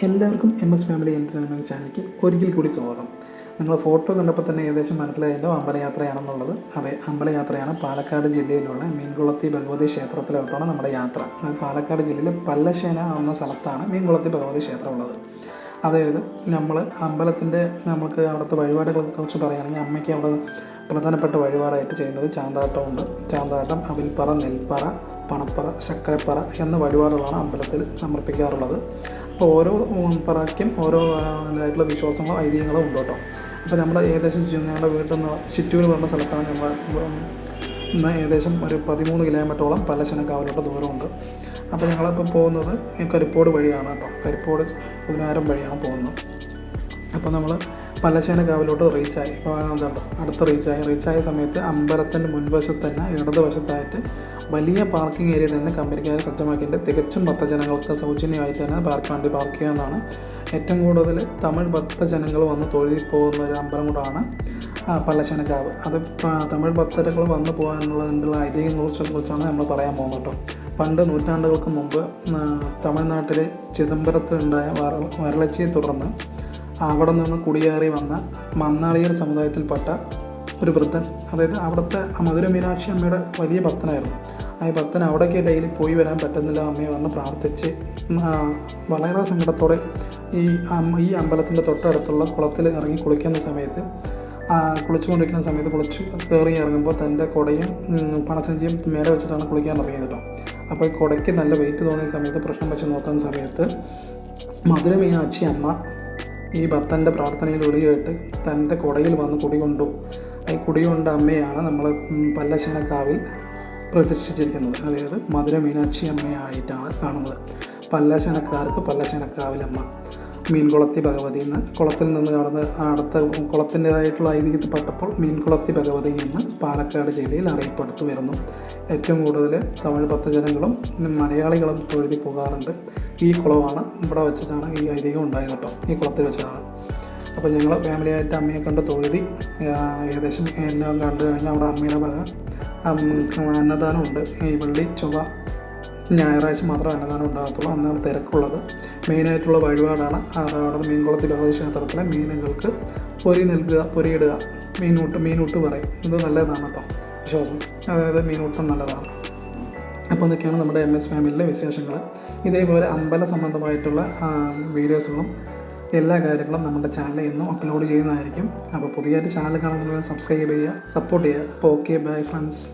എല്ലാവർക്കും MS family entertainment ചാനലിലേക്ക് ഒരിക്കൽ കൂടി സ്വാഗതം. നിങ്ങൾ ഫോട്ടോ കണ്ടപ്പോൾ തന്നെ ഏകദേശം മനസ്സിലായല്ലോ അമ്പലയാത്രയാണെന്നുള്ളത്. അതെ, അമ്പലയാത്രയാണ്. പാലക്കാട് ജില്ലയിലുള്ള മീൻകുളത്തി ഭഗവതി ക്ഷേത്രത്തിലോട്ടാണ് നമ്മുടെ യാത്ര. അത് പാലക്കാട് ജില്ലയിലെ പല്ലശ്ശേന എന്ന സ്ഥലത്താണ് മീൻകുളത്തി ഭഗവതി ക്ഷേത്രം ഉള്ളത്. അതായത് നമ്മൾ അമ്പലത്തിൻ്റെ നമുക്ക് അവിടുത്തെ വഴിപാടുകളെക്കുറിച്ച് പറയുകയാണെങ്കിൽ അമ്മയ്ക്ക് അവിടെ പ്രധാനപ്പെട്ട വഴിപാടായിട്ട് ചെയ്യുന്നത് ചാന്താട്ടമുണ്ട്. ചാന്താട്ടം, അവിൽപ്പറ, നെൽപ്പറ, പണപ്പറ, ശർക്കരപ്പറ എന്ന വഴിപാടുകളാണ് അമ്പലത്തിൽ സമർപ്പിക്കാറുള്ളത്. അപ്പോൾ ഓരോ പറയ്ക്കും ഓരോ ആയിട്ടുള്ള വിശ്വാസങ്ങളോ ഐതിഹ്യങ്ങളോ ഉണ്ട് കേട്ടോ. അപ്പോൾ നമ്മൾ ഏകദേശം ഞങ്ങളുടെ വീട്ടിൽ നിന്ന് ചിറ്റൂർ പറഞ്ഞ സ്ഥലത്താണ് നമ്മൾ ഇന്ന് ഏകദേശം ഒരു 13 കിലോമീറ്ററോളം പല്ലശ്ശേനക്കാവിലോട്ട് ദൂരമുണ്ട്. അപ്പോൾ ഞങ്ങളിപ്പോൾ പോകുന്നത് കരിപ്പോട് വഴിയാണ് കേട്ടോ. കരിപ്പോട് കുതിനാരം വഴിയാണ് പോകുന്നത്. അപ്പോൾ നമ്മൾ പല്ലശ്ശേനക്കാവിലോട്ട് റീച്ചായി. ഇപ്പോൾ എന്താണ് അടുത്ത് റീച്ചായ സമയത്ത് അമ്പലത്തിൻ്റെ മുൻവശത്ത് തന്നെ ഇടതുവശത്തായിട്ട് വലിയ പാർക്കിംഗ് ഏരിയ തന്നെ കമ്പനിക്കാർ സജ്ജമാക്കിയിട്ട് തികച്ചും ഭക്തജനങ്ങൾക്ക് സൗജന്യമായിട്ട് തന്നെ വണ്ടി പാർക്ക് ചെയ്യാവുന്നതാണ്. ഏറ്റവും കൂടുതൽ തമിഴ് ഭക്തജനങ്ങൾ വന്ന് തൊഴുതി പോകുന്ന ഒരു അമ്പലം കൂടാണ് പല്ലശ്ശേനക്കാവ്. അത് തമിഴ് ഭക്തர்கள் വന്ന് പോകാനുള്ളതിനുള്ള ഐതിഹ്യങ്ങളെക്കുറിച്ചാണ് നമ്മൾ പറയാൻ പോകുന്നത് കേട്ടോ. പണ്ട് നൂറ്റാണ്ടുകൾക്ക് മുമ്പ് തമിഴ്നാട്ടിൽ ചിദംബരത്തിൽ ഉണ്ടായ വരൾച്ചയെ തുടർന്ന് അവിടെ നിന്ന് കുടിയേറി വന്ന മന്നാളിയർ സമുദായത്തിൽപ്പെട്ട ഒരു വൃദ്ധൻ, അതായത് അവിടുത്തെ മധുര മീനാക്ഷി അമ്മയുടെ വലിയ ഭക്തനായിരുന്നു. ആ ഭക്തൻ അവിടേക്ക് ഡെയിലി പോയി വരാൻ പറ്റുന്നില്ല. അമ്മയെ വന്ന് പ്രാർത്ഥിച്ച് വളരെ സങ്കടത്തോടെ ഈ അമ്പലത്തിൻ്റെ തൊട്ടടുത്തുള്ള കുളത്തിൽ ഇറങ്ങി കുളിക്കുന്ന സമയത്ത് കുളിച്ചുകൊണ്ടിരിക്കുന്ന സമയത്ത് കയറി ഇറങ്ങുമ്പോൾ തൻ്റെ കുടയും പണസഞ്ചിയും മേലെ വെച്ചിട്ടാണ് കുളിക്കാൻ ഇറങ്ങിയത് കേട്ടോ. അപ്പോൾ ഈ കുടയ്ക്ക് നല്ല വെയിറ്റ് തോന്നിയ സമയത്ത് പ്രശ്നം വെച്ച് നോക്കുന്ന സമയത്ത് മധുര മീനാക്ഷി അമ്മ ഈ ഭക്തൻ്റെ പ്രാർത്ഥനയിലൂടെ കേട്ട് തൻ്റെ കുടയിൽ വന്ന് കുടികൊണ്ടു. ഈ കുടികൊണ്ട അമ്മയാണ് നമ്മൾ പല്ലശ്ശേനക്കാവിൽ പ്രതിഷ്ഠിച്ചിരിക്കുന്നത്. അതായത് മധുര മീനാക്ഷി അമ്മയായിട്ടാണ് കാണുന്നത്. പല്ലശ്ശേനക്കാർക്ക് പല്ലശ്ശേനക്കാവിലമ്മ, മീൻകുളത്തി ഭഗവതി എന്ന് കുളത്തിൽ നിന്ന് കടന്ന് അടുത്ത കുളത്തിൻ്റേതായിട്ടുള്ള ഐതിഹ്യത്തിൽപ്പെട്ടപ്പോൾ മീൻകുളത്തി ഭഗവതി എന്ന് പാലക്കാട് ജില്ലയിൽ അറിയപ്പെടുത്തു വരുന്നു. ഏറ്റവും കൂടുതൽ തമിഴ് ഭക്തജനങ്ങളും മലയാളികളും തൊഴുതി പോകാറുണ്ട്. ഈ കുളമാണ് ഇവിടെ വെച്ചിട്ടാണ് ഈ ഐതിഹ്യം ഉണ്ടായത് കേട്ടോ. ഈ കുളത്തിൽ വെച്ചാണ്. അപ്പോൾ ഞങ്ങൾ ഫാമിലിയായിട്ട് അമ്മയെ കണ്ട് തൊഴുതി ഏകദേശം എല്ലാം കണ്ടു കഴിഞ്ഞാൽ അവിടെ അമ്മയുടെ വക അന്നദാനമുണ്ട്. ഈ വെള്ളി, ചൊവ്വ, ഞായറാഴ്ച മാത്രമേ അന്നദാനം ഉണ്ടാകത്തുള്ളൂ. അന്നാണ് തിരക്കുള്ളത്. മെയിനായിട്ടുള്ള വഴിപാടാണ് അവിടെ മീൻകുളത്തി ഭഗവതി ക്ഷേത്രത്തിലെ മീനുകൾക്ക് പൊരിയിടുക. മീനൂട്ട് പറയും. ഇത് നല്ലതാണ് കേട്ടോ, വിശ്വാസം. അതായത് മീനൂട്ടം നല്ലതാണ്. അപ്പോൾ ഇതൊക്കെയാണ് നമ്മുടെ MS ഫാമിലിയിലെ വിശേഷങ്ങൾ. ഇതേപോലെ അമ്പല സംബന്ധമായിട്ടുള്ള വീഡിയോസുകളും എല്ലാ കാര്യങ്ങളും നമ്മുടെ ചാനലിൽ എന്നും അപ്ലോഡ് ചെയ്യുന്നതായിരിക്കും. അപ്പോൾ പുതിയതായിട്ട് ചാനൽ കാണുന്നവർ സബ്സ്ക്രൈബ് ചെയ്യുക, സപ്പോർട്ട് ചെയ്യുക. അപ്പോൾ ഓക്കെ, ബൈ ഫ്രണ്ട്സ്.